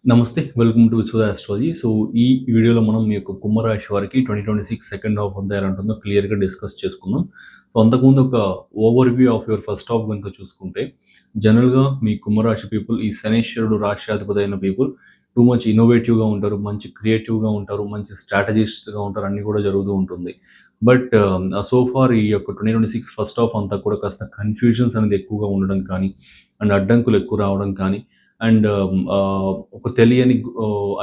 నమస్తే. Welcome to Vishwada astrology. So, ఈ వీడియోలో మనం మీ యొక్క కుంభరాశి వారికి 2026 సెకండ్ హాఫ్ అంతా ఎలా ఉంటుందో క్లియర్‌గా డిస్కస్ చేసుకుందాం. సో, అంతకుముందు ఒక overview of your first half గనుక చూసుకుంటే, జనరల్‌గా మీ కుంభరాశి పీపుల్ ఈ శనీశ్వరుడు రాశ్యాధిపతి అయిన పీపుల్ టూ మచ్ ఇన్నోవేటివ్‌గా ఉంటారు. మంచి క్రియేటివ్‌గా ఉంటారు. మంచి స్ట్రాటజిస్ట్‌గా ఉంటారు. అన్నీ కూడా జరుగుతూ ఉంటుంది. బట్ సో ఫార్ ఈ యొక్క 2026 ఫస్ట్ హాఫ్ అంతా కూడా కాస్త కన్‌ఫ్యూజన్స్ అనేది ఎక్కువగా ఉండడం కానీ, అండ్ అడ్డంకులు ఎక్కువ రావడం కానీ అండ్ ఒక తెలియని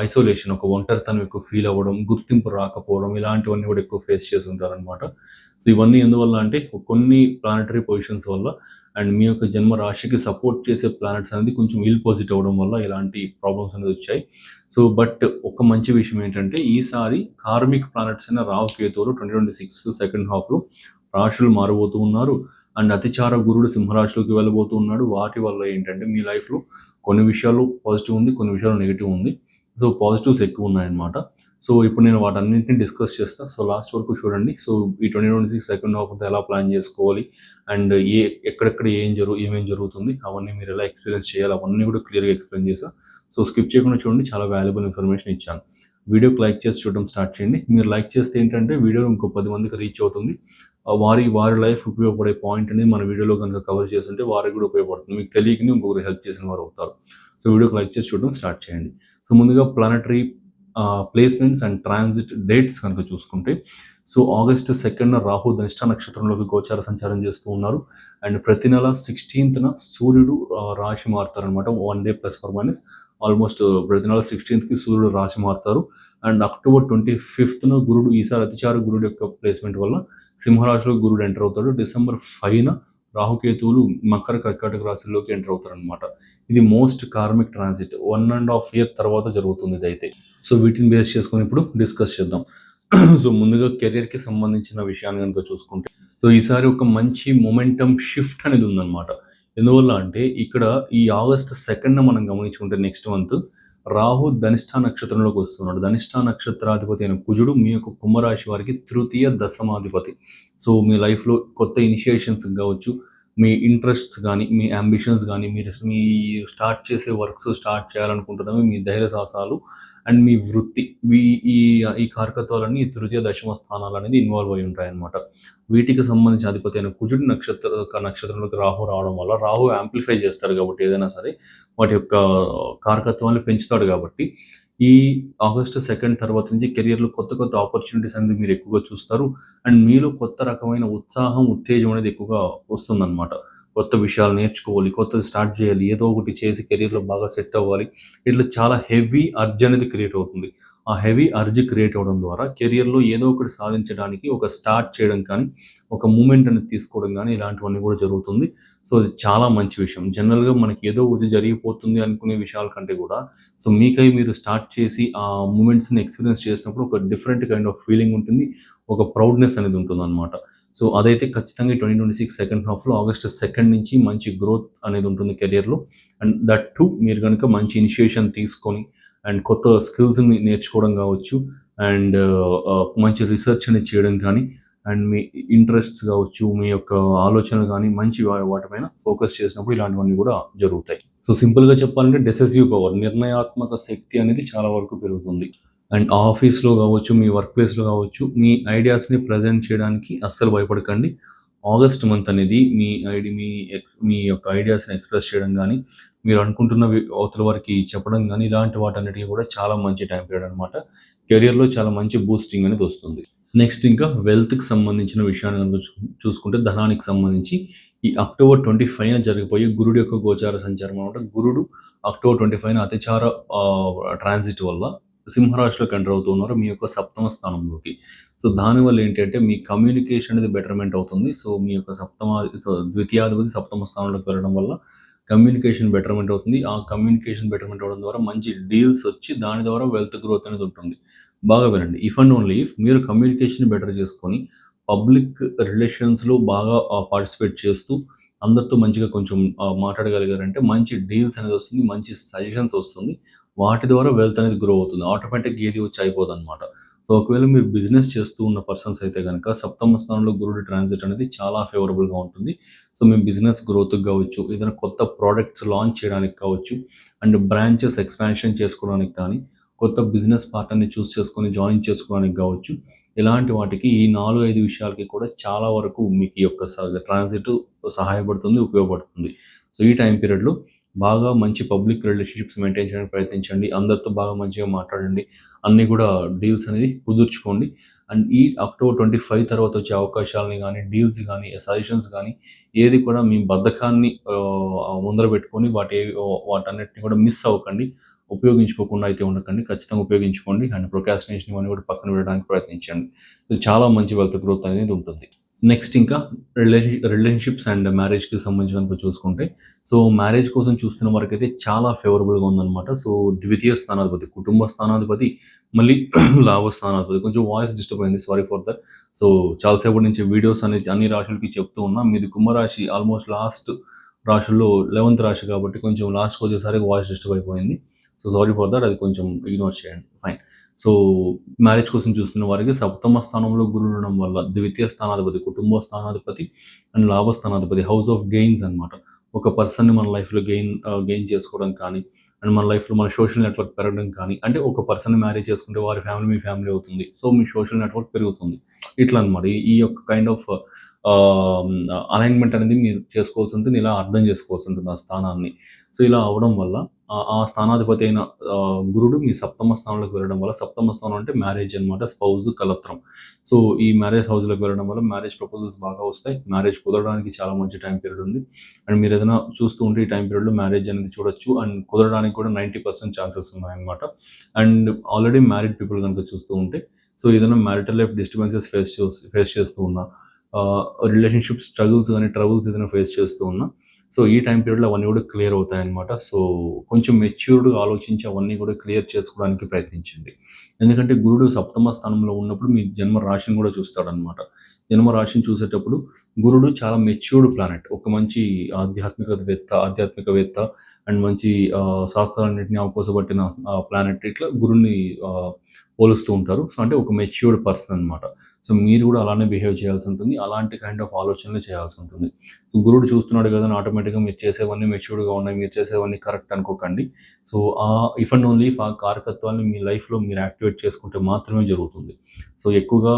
ఐసోలేషన్, ఒక ఒంటరితనం ఎక్కువ ఫీల్ అవ్వడం, గుర్తింపు రాకపోవడం ఇలాంటివన్నీ కూడా ఎక్కువ ఫేస్ చేసి ఉంటారనమాట. సో, ఇవన్నీ ఎందువల్ల అంటే కొన్ని ప్లానెటరీ పొజిషన్స్ వల్ల అండ్ మీ యొక్క జన్మ రాశికి సపోర్ట్ చేసే ప్లానెట్స్ అనేది కొంచెం ఇల్ పాజిట్ అవ్వడం వల్ల ఇలాంటి ప్రాబ్లమ్స్ అనేది వచ్చాయి. సో, బట్ ఒక మంచి విషయం ఏంటంటే ఈసారి కార్మిక్ ప్లానెట్స్ అయిన రాహు, కేతువులు 2026 సెకండ్ హాఫ్‌లో రాశులు మారబోతూ ఉన్నారు. అండ్ అతిచార గురుడు సింహరాశిలోకి వెళ్ళబోతూ ఉన్నాడు. వాటి వల్ల ఏంటంటే మీ లైఫ్‌లో కొన్ని విషయాలు పాజిటివ్ ఉంది. కొన్ని విషయాలు నెగెటివ్ ఉంది. So, positives ఎక్కువున్నాయన్నమాట. సో, ఇప్పుడు నేను వాటన్నిటిని డిస్కస్ చేస్తా. సో, లాస్ట్ వరకు చూడండి. సో, ఈ 2026 సెకండ్ హాఫ్ అంతా ఎలా ప్లాన్ చేసుకోవాలి అండ్ ఎక్కడెక్కడ ఏమేం జరుగుతుంది అవన్నీ మీరు ఎలా ఎక్స్‌పీరియన్స్ చేయాలి అవన్నీ కూడా క్లియర్‌గా ఎక్స్‌ప్లెయిన్ చేశా. సో, స్కిప్ చేయకుండా చూడండి. చాలా వాల్యుబుల్ ఇన్ఫర్మేషన్ ఇచ్చాను. వీడియోకి లైక్ చేసి చూడడం స్టార్ట్ చేయండి. మీరు లైక్ చేస్తే ఏంటంటే వీడియో ఇంకో 10 మందికి రీచ్ అవుతుంది. వారి లైఫ్ ఉపయోగపడే పాయింట్ అనేది మన వీడియోలో కనుక కవర్ చేస్తుంటే వారికి కూడా ఉపయోగపడుతుంది. మీకు తెలియకనే ఇంకొకరు హెల్ప్ చేసిన వారు అవుతారు. సో, వీడియోకి లైక్ చేసి చూడడం స్టార్ట్ చేయండి. సో, ముందుగా planetary placements and transit dates కనుక చూసుకుంటే, సో, ఆగస్ట్ 2న రాహు ధనిష్ట నక్షత్రంలోకి గోచార సంచారం చేస్తూ ఉన్నారు. అండ్ ప్రతి నెల 16థ్ సూర్యుడు రాశి మారుతారనమాట. 1 day plus or minus almost ప్రతి నెల 16థ్‌కి సూర్యుడు రాశి మారుతారు. అండ్ అక్టోబర్ 25న గురుడు ఈసారి అతిచార గురుడు యొక్క ప్లేస్‌మెంట్ వల్ల సింహరాశిలో గురుడు ఎంటర్ అవుతాడు. డిసెంబర్ 5న రాహుకేతువులు మకర కర్కాటక రాశుల్లోకి ఎంటర్ అవుతారనమాట. ఇది మోస్ట్ కార్మిక్ ట్రాన్సిట్ 1.5 ఇయర్ తర్వాత జరుగుతుంది ఇదైతే. సో, వీటిని బేస్ చేసుకొని ఇప్పుడు డిస్కస్ చేద్దాం. సో, ముందుగా కెరియర్‌కి సంబంధించిన విషయాన్ని గనుక చూసుకుంటే, సో, ఈసారి ఒక మంచి మొమెంటమ్ షిఫ్ట్ అనేది ఉందన్నమాట. ఎందువల్ల అంటే ఇక్కడ ఈ ఆగస్ట్ 2న మనం గమనించుకుంటే నెక్స్ట్ మంత్ రాహు ధనిష్ఠ నక్షత్రంలోకి వస్తున్నాడు. ధనిష్ఠ నక్షత్రాధిపతి అయిన కుజుడు మీ యొక్క కుంభరాశి వారికి తృతీయ దశమాధిపతి. సో, మీ లైఫ్‌లో కొత్త ఇనిషియేషన్స్ కావచ్చు, మీ ఇంట్రెస్ట్స్ గానీ, మీ యాంబిషన్స్ గానీ, మీ స్టార్ట్ చేసే వర్క్స్ స్టార్ట్ చేయాలనుకుంటున్నవి, మీ ధైర్య సాహసాలు అండ్ మీ వృత్తి వీ ఈ ఈ కారకత్వాలన్నీ ఈ తృతీయ దశమ స్థానాలనేది ఇన్వాల్వ్ అయి ఉంటాయన్నమాట. వీటికి సంబంధించి అధిపతి అయిన కుజుడి నక్షత్రంలోకి రాహు రావడం వల్ల రాహు యాంప్లిఫై చేస్తారు కాబట్టి ఏదైనా సరే వాటి యొక్క కారకత్వాన్ని పెంచుతాడు కాబట్టి ఈ ఆగస్ట్ 2 తర్వాత నుంచి కెరియర్‌లో కొత్త కొత్త ఆపర్చునిటీస్ అనేది మీరు ఎక్కువగా చూస్తారు. అండ్ మీలో కొత్త రకమైన ఉత్సాహం, ఉత్తేజం అనేది ఎక్కువగా వస్తుందన్నమాట. కొత్త విషయాలు నేర్చుకోవాలి, కొత్తది స్టార్ట్ చేయాలి, ఏదో ఒకటి చేసి కెరియర్‌లో బాగా సెట్ అవ్వాలి. ఇట్లా చాలా హెవీ అర్జ్ అనేది క్రియేట్ అవుతుంది. ఆ హెవీ అర్జ్ క్రియేట్ అవ్వడం ద్వారా కెరియర్‌లో ఏదో ఒకటి సాధించడానికి ఒక స్టార్ట్ చేయడం కానీ, ఒక మూవ్‌మెంట్ అనేది తీసుకోవడం గానీ ఇలాంటివన్నీ కూడా జరుగుతుంది. సో, అది చాలా మంచి విషయం. జనరల్‌గా మనకి ఏదో ఒకటి జరిగిపోతుంది అనుకునే విషయాల కంటే కూడా సో, మీకై మీరు స్టార్ట్ చేసి ఆ మూమెంట్స్‌ని ఎక్స్‌పీరియన్స్ చేసినప్పుడు ఒక డిఫరెంట్ కైండ్ ఆఫ్ ఫీలింగ్ ఉంటుంది. ఒక ప్రౌడ్‌నెస్ అనేది ఉంటుందన్నమాట. సో, అదైతే ఖచ్చితంగా 2026 సెకండ్ హాఫ్‌లో ఆగస్ట్ 2 నుంచి మంచి గ్రోత్ అనేది ఉంటుంది కెరియర్‌లో. అండ్ దట్ టూ మీరు గనుక మంచి ఇనిషియేషన్ తీసుకొని అండ్ కొత్త స్కిల్స్‌ని నేర్చుకోవడం కావచ్చు అండ్ మంచి రిసర్చ్ అనేది చేయడం కానీ అండ్ మీ ఇంట్రెస్ట్స్ కావచ్చు, మీ యొక్క ఆలోచనలు గానీ మంచి వాటి పైన ఫోకస్ చేసినప్పుడు ఇలాంటివన్నీ కూడా జరుగుతాయి. సో, సింపుల్‌గా చెప్పాలంటే డెసిసివ్ పవర్, నిర్ణయాత్మక శక్తి అనేది చాలా వరకు పెరుగుతుంది. అండ్ ఆఫీస్‌లో గావచ్చు, మీ వర్క్ ప్లేస్‌లో గావచ్చు, మీ ఐడియాస్‌ని ప్రెజెంట్ చేయడానికి అస్సలు భయపడకండి. ఆగస్ట్ మంత్ అనేది మీ యొక్క ఐడియాస్‌ని ఎక్స్‌ప్రెస్ చేయడం గానీ, మీరు అనుకుంటున్నవి అవతల వారికి చెప్పడం గానీ, ఇలాంటి వాటన్నిటికి కూడా చాలా మంచి టైమ్ పీరియడ్ అనమాట. కెరియర్‌లో చాలా మంచి బూస్టింగ్ అనేది వస్తుంది. నెక్స్ట్ ఇంకా వెల్త్‌కి సంబంధించిన విషయాన్ని గనుక చూసుకుంటే ధనానికి సంబంధించి ఈ అక్టోబర్ 25న జరగబోయే గురుడు యొక్క గోచార సంచారం అనమాట. గురుడు అక్టోబర్ 25న అతిచార ట్రాన్సిట్ వల్ల సింహరాశిలోకి ఎంటర్ అవుతూ ఉన్నారు మీ యొక్క సప్తమ స్థానంలోకి. సో, దానివల్ల ఏంటి అంటే మీ కమ్యూనికేషన్ అనేది బెటర్‌మెంట్ అవుతుంది. సో, మీ యొక్క ద్వితీయాధిపతి సప్తమ స్థానంలోకి వెళ్ళడం వల్ల కమ్యూనికేషన్ బెటర్‌మెంట్ అవుతుంది. ఆ కమ్యూనికేషన్ బెటర్‌మెంట్ అవ్వడం ద్వారా మంచి డీల్స్ వచ్చి దాని ద్వారా వెల్త్ గ్రోత్ అనేది ఉంటుంది. బాగా వినండి. ఇఫ్ అండ్ ఓన్లీ ఇఫ్ మీరు కమ్యూనికేషన్ బెటర్ చేసుకొని పబ్లిక్ రిలేషన్స్‌లో బాగా పార్టిసిపేట్ చేస్తూ అందరితో మంచిగా కొంచెం మాట్లాడగలిగారంటే మంచి డీల్స్ అనేది వస్తుంది. మంచి సజెషన్స్ వస్తుంది. వాటి ద్వారా వెల్త్ అనేది గ్రో అవుతుంది. ఆటోమేటిక్‌గా ఏది వచ్చి అయిపోదనమాట. సో, సో, ఒకవేళ మీరు బిజినెస్ చేస్తూ ఉన్న పర్సన్స్ అయితే గనక సప్తమ స్థానంలో గురుడి ట్రాన్సిట్ అనేది చాలా ఫేవరబుల్‌గా ఉంటుంది. సో, మీ బిజినెస్ గ్రోత్‌కి గావచ్చు, ఏదైనా కొత్త ప్రొడక్ట్స్ లాంచ్ చేయడానికి కావచ్చు, అండ్ బ్రాంచెస్ ఎక్స్‌పాన్షన్ చేసుకోవడానికి కానీ, కొత్త బిజినెస్ పార్ట్నర్‌ని చూస్ చేసుకొని జాయిన్ చేసుకోవడానికి గావచ్చు, ఇలాంటి వాటికి ఈ 4, 5 విషయాలకి కూడా చాలా వరకు మీకు ఈ యొక్క ట్రాన్సిట్ సహాయపడుతుంది, ఉపయోగపడుతుంది. సో, ఈ టైం పీరియడ్‌లో బాగా మంచి పబ్లిక్ రిలేషన్‌షిప్స్ మెయింటైన్ చేయడానికి ప్రయత్నించండి. అందరితో బాగా మంచిగా మాట్లాడండి. అన్నీ గూడా డీల్స్ అనేది కుదుర్చుకోండి. అండ్ ఈ అక్టోబర్ 25 తర్వాత వచ్చే అవకాశాలని గానీ, డీల్స్ గానీ, సజెషన్స్ గానీ ఏది కూడా మీ బద్ధకాన్ని ముందర పెట్టుకొని వాటన్నిటిని కూడా మిస్ అవ్వకండి. ఉపయోగించుకోకుండా అయితే ఉండకండి. ఖచ్చితంగా ఉపయోగించుకోండి. అండ్ ప్రొక్రాస్టినేషన్ ఇవన్నీ కూడా పక్కన పెట్టడానికి ప్రయత్నించండి. ఇది చాలా మంచి వెల్త్ గ్రోత్ అనేది ఉంటుంది. నెక్స్ట్ ఇంకా రిలేషన్‌షిప్స్ అండ్ మ్యారేజ్‌కి సంబంధించి గనుక చూసుకుంటే, సో, మ్యారేజ్ కోసం చూస్తున్న వారికైతే చాలా ఫేవరబుల్‌గా ఉందనమాట. సో, ద్వితీయ స్థానాధిపతి, కుటుంబ స్థానాధిపతి, మళ్ళీ లాభ స్థానాధిపతి. కొంచెం వాయిస్ డిస్టర్బ్ అయింది. Sorry for that. సో, చాలా సేపటి నుంచి వీడియోస్ అనేది అన్ని రాశులకి చెప్తూ ఉన్నా. మీది కుంభరాశి ఆల్మోస్ట్ లాస్ట్ రాశుల్లో 11థ్ రాశి కాబట్టి కొంచెం లాస్ట్‌కొచ్చేసరికి వాయిస్ డిస్టర్బ్ అయిపోయింది. So, sorry for that. అది కొంచెం ఇగ్నోర్ చేయండి. ఫైన్. సో, మ్యారేజ్ కోసం చూస్తున్న వారికి సప్తమ స్థానంలో గురుడు ఉండడం వల్ల ద్వితీయ స్థానాధిపతి, కుటుంబ స్థానాధిపతి అండ్ లాభ స్థానాధిపతి, హౌస్ ఆఫ్ గెయిన్స్ అనమాట. ఒక పర్సన్‌ని మన లైఫ్‌లో గెయిన్ చేసుకోవడం కానీ, అండ్ మన లైఫ్‌లో మన సోషల్ నెట్వర్క్ పెరగడం కానీ, అంటే ఒక పర్సన్‌ని మ్యారేజ్ చేసుకుంటే వారి ఫ్యామిలీ మీ ఫ్యామిలీ అవుతుంది. సో, మీ సోషల్ నెట్వర్క్ పెరుగుతుంది. ఇట్లా అనమాట. ఈ యొక్క కైండ్ ఆఫ్ ఆహ్, అలైన్‌మెంట్ అనేది మీరు చేసుకోవాల్సి ఉంటుంది. ఇలా అర్థం చేసుకోవాల్సి ఉంటుంది ఆ స్థానాన్ని. సో, ఇలా అవ్వడం వల్ల ఆ స్థానాధిపతి అయిన గురుడు మీ సప్తమ స్థానంలోకి వెళ్ళడం వల్ల, సప్తమ స్థానం అంటే మ్యారేజ్ అనమాట. స్పౌస్, కలత్రం. సో, ఈ మ్యారేజ్ హౌస్‌లోకి వెళ్ళడం వల్ల మ్యారేజ్ ప్రపోజల్స్ బాగా వస్తాయి. మ్యారేజ్ కుదరడానికి చాలా మంచి టైం పీరియడ్ ఉంది. అండ్ మీరేదైనా చూస్తూ ఉంటే ఈ టైం పీరియడ్‌లో మ్యారేజ్ అనేది చూడొచ్చు. అండ్ కుదరడానికి కూడా 90% ఛాన్సెస్ ఉన్నాయన్నమాట. అండ్ ఆల్రెడీ మ్యారీడ్ పీపుల్ గనుక చూస్తూ ఉంటే, సో, ఏదైనా మ్యారిటల్ లైఫ్ డిస్టర్బెన్సెస్ ఫేస్ చేస్తూ ఉన్నా, రిలేషన్‌షిప్ స్ట్రగుల్స్ గాని, ట్రబుల్స్ ఏదైనా ఫేస్ చేస్తూ ఉన్నా, సో, ఈ టైం పీరియడ్‌లో అవన్నీ కూడా క్లియర్ అవుతాయన్నమాట. సో, కొంచెం మెచ్యూర్డ్‌గా ఆలోచించి అవన్నీ కూడా క్లియర్ చేసుకోవడానికి ప్రయత్నించండి. ఎందుకంటే గురుడు సప్తమ స్థానంలో ఉన్నప్పుడు మీ జన్మ రాశిని కూడా చూస్తాడనమాట. జన్మ రాశిని చూసేటప్పుడు గురుడు చాలా మెచ్యూర్డ్ ప్లానెట్. ఒక మంచి ఆధ్యాత్మికవేత్త అండ్ మంచి శాస్త్రాలన్నిటిని అవకోసబట్టిన ప్లానెట్. ఇట్లా గురుడిని పోలుస్తూ ఉంటారు. సో, అంటే ఒక మెచ్యూర్డ్ పర్సన్ అనమాట. సో, మీరు కూడా అలానే బిహేవ్ చేయాల్సి ఉంటుంది. అలాంటి కైండ్ ఆఫ్ ఆలోచనలు చేయాల్సి ఉంటుంది. సో, గురుడు చూస్తున్నాడు కదా అని ఆటోమేటిక్‌గా మీరు చేసేవన్నీ మెచ్యూర్డ్‌గా ఉన్నాయి, మీరు చేసేవన్నీ కరెక్ట్ అనుకోకండి. So, if and only if ఆ కారకత్వాన్ని మీ లైఫ్‌లో మీరు యాక్టివేట్ చేసుకుంటే మాత్రమే జరుగుతుంది. సో, ఎక్కువగా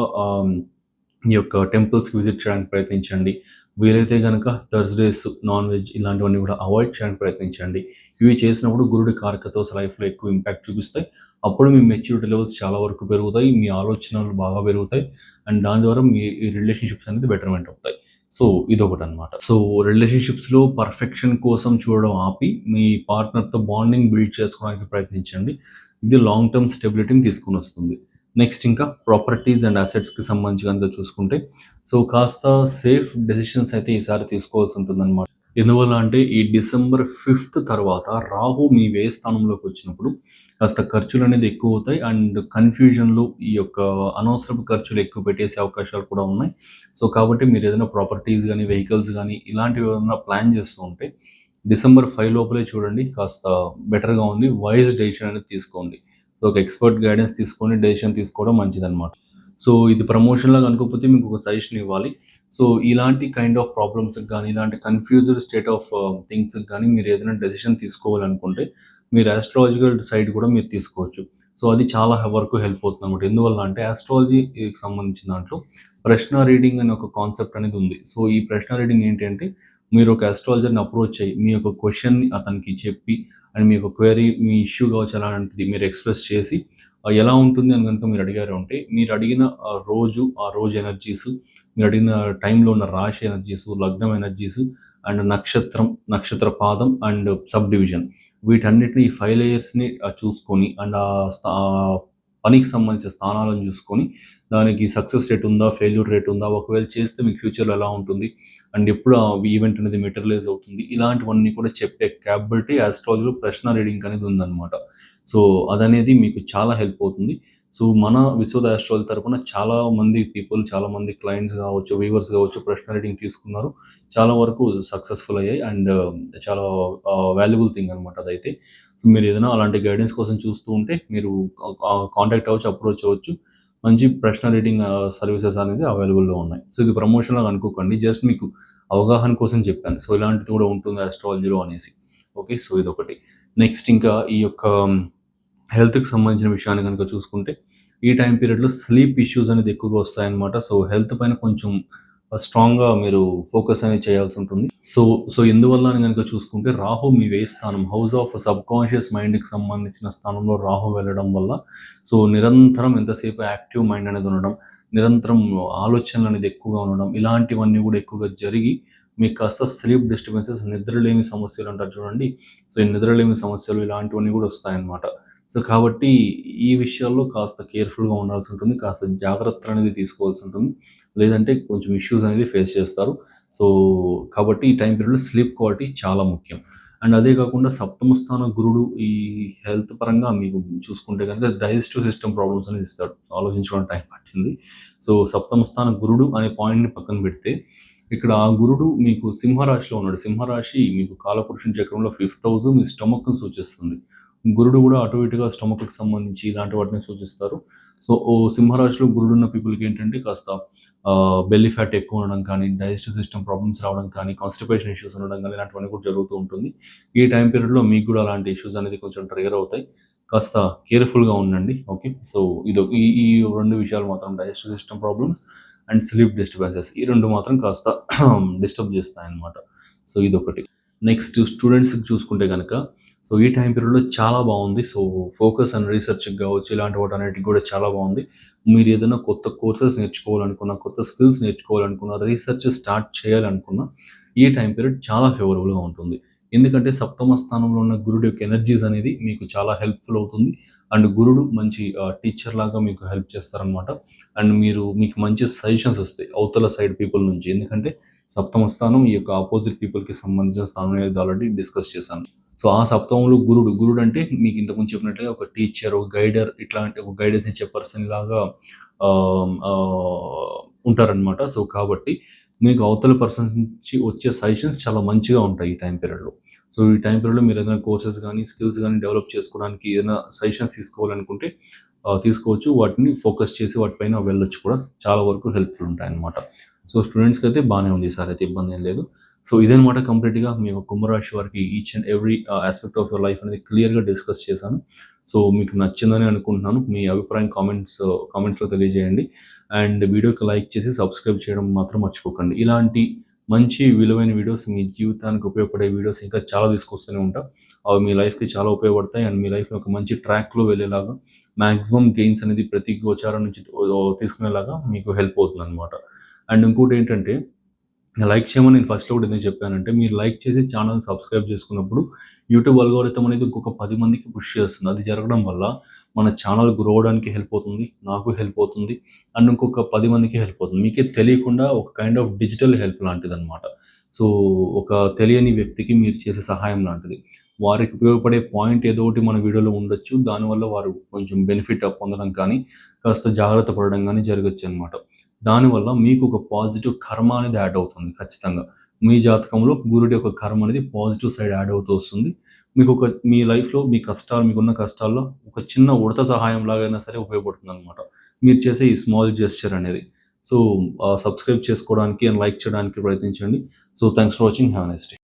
ఈ యొక్క టెంపుల్స్‌కి విజిట్ చేయడానికి ప్రయత్నించండి. వీలైతే గనక థర్స్‌డేస్ నాన్ వెజ్ ఇలాంటివన్నీ కూడా అవాయిడ్ చేయడానికి ప్రయత్నించండి. ఇవి చేసినప్పుడు గురుడి కారకత్వాలు లైఫ్‌లో ఎక్కువ ఇంపాక్ట్ చూపిస్తాయి. అప్పుడు మీ మెచ్యూరిటీ లెవెల్స్ చాలా వరకు పెరుగుతాయి. మీ ఆలోచనలు బాగా పెరుగుతాయి. అండ్ దాని ద్వారా మీ రిలేషన్‌షిప్స్ అనేది బెటర్‌మెంట్ అవుతాయి. సో, ఇదొకటనమాట. సో, రిలేషన్‌షిప్స్‌లో పర్ఫెక్షన్ కోసం చూడడం ఆపి, మీ పార్ట్నర్‌తో బాండింగ్ బిల్డ్ చేసుకోవడానికి ప్రయత్నించండి. ఇది లాంగ్ టర్మ్ స్టెబిలిటీని తీసుకొనొస్తుంది. నెక్స్ట్ ఇంకా ప్రాపర్టీస్ అండ్ అసెట్స్‌కి సంబంధించి గనుక చూసుకుంటే, సో, కాస్త సేఫ్ డెసిషన్స్ అయితే ఈసారి తీసుకోవాల్సి ఉంటుందన్నమాట. ఎందువల్ల అంటే ఈ డిసెంబర్ 5థ్ తర్వాత రాహు మీ వ్యయ స్థానంలోకి వచ్చినప్పుడు కాస్త ఖర్చులనేది ఎక్కువవుతాయి. అండ్ కన్‌ఫ్యూజన్‌లు ఈ యొక్క అనవసరపు ఖర్చులు ఎక్కువ పెట్టేసే అవకాశాలు కూడా ఉన్నాయి. సో, కాబట్టి మీరేదైనా ప్రాపర్టీస్ గానీ, వెహికల్స్ గానీ ఇలాంటివి ఏమన్నా ప్లాన్ చేస్తూ ఉంటే డిసెంబర్ 5 లోపలే చూడండి. కాస్త బెటర్‌గా ఉంది. వైస్ డెసిషన్ అనేది తీసుకోండి. సో, ఒక ఎక్స్‌పర్ట్ గైడెన్స్ తీసుకొని డెసిషన్ తీసుకోవడం మంచిదన్నమాట. సో, ఇది ప్రమోషన్‌లాగా అనుకోకపోతే మీకొక సజెషన్ ఇవ్వాలి. సో, ఇలాంటి కైండ్ ఆఫ్ ప్రాబ్లమ్స్‌కి గానీ, ఇలాంటి కన్‌ఫ్యూజ్డ్ స్టేట్ ఆఫ్ థింగ్స్‌కి గానీ మీరేదైనా డెసిషన్ తీసుకోవాలనుకుంటే, మీరు యాస్ట్రాలజికల్ సైడ్ కూడా మీరు తీసుకోవచ్చు. సో, అది చాలా వరకు హెల్ప్ అవుతుందన్నమాట. ఎందువల్ల అంటే యాస్ట్రాలజీకి సంబంధించిన దాంట్లో ప్రశ్న రీడింగ్ అనే ఒక కాన్సెప్ట్ అనేది ఉంది. సో, ఈ ప్రశ్న రీడింగ్ ఏంటి అంటే, మీరు ఒక యాస్ట్రాలజర్‌ని అప్రోచ్ అయ్యి, మీ యొక్క క్వెషన్‌ని అతనికి చెప్పి, అండ్ మీ యొక్క క్వెరీ, మీ ఇష్యూ కావచ్చు అలాంటిది మీరు ఎక్స్‌ప్రెస్ చేసి, ఎలా ఉంటుంది అని గనుక మీరు అడిగారు అంటే, మీరు అడిగిన రోజు, ఆ రోజు ఎనర్జీస్, మీరు అడిగిన టైంలో ఉన్న రాశి ఎనర్జీస్, లగ్నం ఎనర్జీస్ అండ్ నక్షత్రం, నక్షత్ర పాదం అండ్ సబ్ డివిజన్ వీటన్నిటిని ఈ 5 లేయర్స్‌ని చూసుకొని అండ్ పనికి సంబంధించిన స్థానాలను చూసుకొని, దానికి సక్సెస్ రేట్ ఉందా? ఫెయిల్యూర్ రేట్ ఉందా? ఒకవేళ చేస్తే మీకు ఫ్యూచర్‌లో ఎలా ఉంటుంది? అండ్ ఎప్పుడు ఆ ఈవెంట్ అనేది మెటీరియలైజ్ అవుతుంది? ఇలాంటివన్నీ కూడా చెప్పే కేపబిలిటీ ఆస్ట్రాలజీలో ప్రశ్న రీడింగ్ అనేది ఉందన్నమాట. సో, అదనేది మీకు చాలా హెల్ప్ అవుతుంది. సో, మన విశ్వద ఆస్ట్రాలజీ తరపున చాలామంది క్లయింట్స్ కావచ్చు, వ్యూవర్స్ కావచ్చు ప్రశ్న రీడింగ్ తీసుకున్నారు. చాలా వరకు సక్సెస్‌ఫుల్ అయ్యాయి. అండ్ చాలా వాల్యుబుల్ థింగ్ అనమాట అదైతే. సో, మీరేదైనా అలాంటి గైడెన్స్ కోసం చూస్తూ ఉంటే మీరు కాంటాక్ట్ అవ్వచ్చు, అప్రోచ్ అవ్వచ్చు. మంచి ప్రశ్న రీడింగ్ సర్వీసెస్ అనేది అవైలబుల్‌లో ఉన్నాయి. సో ఇది ప్రమోషన్‌లాగా అనుకోకండి. జస్ట్ మీకు అవగాహన కోసం చెప్పాను. సో ఇలాంటిది కూడా ఉంటుంది ఆస్ట్రాలజీలో అనేసి. ఓకే. సో ఇదొకటి. నెక్స్ట్ ఇంకా ఈ యొక్క హెల్త్‌కి సంబంధించిన విషయాన్ని గనుక చూసుకుంటే, ఈ టైమ్ పీరియడ్‌లో స్లీప్ ఇష్యూస్ అనేది ఎక్కువగా వస్తాయన్నమాట. సో హెల్త్ పైన కొంచెం స్ట్రాంగ్‌గా మీరు ఫోకస్ అనేది చేయాల్సుంటుంది. సో, సో ఎందువల్ల అని గనుక చూసుకుంటే రాహు మీ వ్యయ స్థానం హౌస్ ఆఫ్ సబ్‌కాన్షియస్ మైండ్‌కి సంబంధించిన స్థానంలో రాహు వెళ్ళడం వల్ల సో నిరంతరం ఎంతసేపు యాక్టివ్ మైండ్ అనేది ఉండడం, నిరంతరం ఆలోచనలు అనేది ఎక్కువగా ఉండడం, ఇలాంటివన్నీ కూడా ఎక్కువగా జరిగి మీకు కాస్త స్లీప్ డిస్టర్బెన్సెస్ నిద్రలేమి సమస్యలు అంటారు చూడండి. సో ఈ నిద్రలేమి సమస్యలు ఇలాంటివన్నీ కూడా వస్తాయన్నమాట. సో కాబట్టి ఈ విషయాల్లో కాస్త కేర్‌ఫుల్‌గా ఉండాల్సి ఉంటుంది. కాస్త జాగ్రత్తలనేది తీసుకోవాల్సి ఉంటుంది. లేదంటే కొంచెం ఇష్యూస్ అనేది ఫేస్ చేస్తారు. సో, కాబట్టి ఈ టైమ్ పీరియడ్‌లో స్లీప్ క్వాలిటీ చాలా ముఖ్యం. అండ్ అదే కాకుండా సప్తమ స్థాన గురుడు ఈ హెల్త్ పరంగా మీకు చూసుకుంటే గనుక డైజెస్టివ్ సిస్టమ్ ప్రాబ్లమ్స్ అనేది ఇస్తాడు. ఆలోచించుకోవడానికి టైం పట్టింది. సో, సప్తమ స్థాన గురుడు అనే పాయింట్‌ని పక్కన పెడితే, ఇక్కడ ఆ గురుడు మీకు సింహరాశిలో ఉన్నాడు. సింహరాశి మీకు కాలపురుషుని చక్రంలో ఫిఫ్త్ హౌస్ మీ స్టమక్‌ని సూచిస్తుంది. గురుడు కూడా అటు ఇటుగా స్టమక్‌కి సంబంధించి ఇలాంటి వాటిని సూచిస్తారు. సో, సింహరాశిలో గురుడున్న పీపుల్‌కి ఏంటంటే కాస్త బెల్లీ ఫ్యాట్ ఎక్కువ ఉండడం కానీ, డైజెస్టివ్ సిస్టమ్ ప్రాబ్లమ్స్ రావడం కానీ, కాన్‌స్టిపేషన్ ఇష్యూస్ ఉండడం కానీ ఇలాంటివన్నీ కూడా జరుగుతూ ఉంటుంది. ఈ టైం పీరియడ్‌లో మీకు కూడా అలాంటి ఇష్యూస్ అనేది కొంచెం ట్రిగ్గర్ అవుతాయి. కాస్త కేర్‌ఫుల్‌గా ఉండండి. ఓకే. సో, ఈ ఈ 2 విషయాలు మాత్రం digestive system problems and sleep disturbances ఈ 2 మాత్రం కాస్త డిస్టర్బ్ చేస్తాయన్నమాట. సో, ఇదొకటి. నెక్స్ట్ స్టూడెంట్స్‌కి చూసుకుంటే గనక సో, ఈ టైం పీరియడ్‌లో చాలా బావుంది. సో, ఫోకస్ అండ్ రీసెర్చ్‌కి గావచ్చు ఇలాంటి వాటన్నిటికి కూడా చాలా బావుంది. మీరు ఏదైనా కొత్త కోర్సెస్ నేర్చుకోవాలనుకున్నా, కొత్త స్కిల్స్ నేర్చుకోవాలనుకున్నా, రీసెర్చ్ స్టార్ట్ చేయాలనుకున్నా, ఈ టైం పీరియడ్ చాలా ఫేవరబుల్‌గా ఉంటుంది. ఎందుకంటే సప్తమ స్థానంలో ఉన్న గురుడు యొక్క ఎనర్జీస్ అనేది మీకు చాలా హెల్ప్‌ఫుల్ అవుతుంది. అండ్ గురుడు మంచి టీచర్ లాగా మీకు హెల్ప్ చేస్తారనమాట. అండ్ మీకు మంచి సజెషన్స్ వస్తాయి అవతల సైడ్ పీపుల్ నుంచి. ఎందుకంటే సప్తమ స్థానం ఈ యొక్క అపోజిట్ పీపుల్‌కి సంబంధించిన స్థానం అనేది ఆల్రెడీ డిస్కస్ చేశాను. సో, ఆ సప్తమంలో గురుడు అంటే మీకు ఇంతకుముందు చెప్పినట్టుగా ఒక టీచర్, ఒక గైడర్ ఇట్లాంటి ఒక గైడెన్స్ ఇచ్చే పర్సన్ లాగా ఆహ్, ఆహ్, ఉంటారనమాట. సో, కాబట్టి మీకు అవతల పర్సన్స్ నుంచి వచ్చే సజెషన్స్ చాలా మంచిగా ఉంటాయి ఈ టైం పీరియడ్‌లో. సో, ఈ టైం పీరియడ్‌లో మీరు ఏదైనా కోర్సెస్ గానీ, స్కిల్స్ గానీ డెవలప్ చేసుకోవడానికి ఏదైనా సజెషన్స్ తీసుకోవాలనుకుంటే తీసుకోవచ్చు. వాటిని ఫోకస్ చేసి వాటిపైన వెళ్ళొచ్చు కూడా. చాలా వరకు హెల్ప్‌ఫుల్ ఉంటాయన్నమాట. సో, స్టూడెంట్స్‌కైతే బానే ఉంది ఈసారైతే ఇబ్బందేం లేదు. సో, ఇదనమాట కంప్లీట్‌గా మీ యొక్క కుంభరాశి వారికి each and every aspect of your life అనేది క్లియర్‌గా డిస్కస్ చేశాను. సో, మీకు నచ్చిందని అనుకుంటున్నాను. మీ అభిప్రాయం కామెంట్స్‌లో తెలియజేయండి. అండ్ వీడియోకి లైక్ చేసి సబ్స్క్రైబ్ చేయడం మాత్రం మర్చిపోకండి. ఇలాంటి మంచి విలువైన వీడియోస్ మీ జీవితానికి ఉపయోగపడే వీడియోస్ ఇంకా చాలా తీసుకొస్తూనే ఉంటా. అవి మీ లైఫ్‌కి చాలా ఉపయోగపడతాయి. అండ్ మీ లైఫ్‌ని ఒక మంచి ట్రాక్‌లో వెళ్ళేలాగా మాక్సిమం గెయిన్స్ అనేది ప్రతి గోచారం నుంచి తీసుకునేలాగా మీకు హెల్ప్ అవుతుందనమాట. అండ్ ఇంకోటేంటంటే లైక్ చేయమని నేను ఫస్ట్‌లో కూడా ఎందుకు చెప్పానంటే, మీరు లైక్ చేసి ఛానెల్‌ని సబ్స్క్రైబ్ చేసుకున్నప్పుడు యూట్యూబ్ అల్గోరిథం అనేది ఇంకొక 10 మందికి పుష్ చేస్తుంది. అది జరగడం వల్ల మన ఛానెల్ గ్రో అవ్వడానికి హెల్ప్ అవుతుంది. నాకు హెల్ప్ అవుతుంది. అండ్ ఇంకొక 10 మందికి హెల్ప్ అవుతుంది. మీకే తెలియకుండా ఒక కైండ్ ఆఫ్ డిజిటల్ హెల్ప్ లాంటిదనమాట. సో, ఒక తెలియని వ్యక్తికి మీరు చేసే సహాయం లాంటిది. వారికి ఉపయోగపడే పాయింట్ ఏదో ఒకటి మన వీడియోలో ఉండొచ్చు. దానివల్ల వారు కొంచెం బెనిఫిట్ పొందడం కానీ, కాస్త జాగ్రత్త పడడం గానీ జరగొచ్చనమాట. దానివల్ల మీకు ఒక పాజిటివ్ కర్మ అనేది యాడ్ అవుతుంది ఖచ్చితంగా. మీ జాతకంలో గురుడి యొక్క కర్మ అనేది పాజిటివ్ సైడ్ యాడ్ అవుతూ వస్తుంది. మీ లైఫ్‌లో మీ కష్టాలు మీకున్న కష్టాల్లో ఒక చిన్న ఉడత సహాయం లాగైనా సరే ఉపయోగపడుతుందనమాట. మీరు చేసే ఈ స్మాల్ జెస్చర్ అనేది. సో, సబ్స్క్రైబ్ చేసుకోవడానికి అండ్ లైక్ చేయడానికి ప్రయత్నించండి. So, thanks for watching. Have a nice day.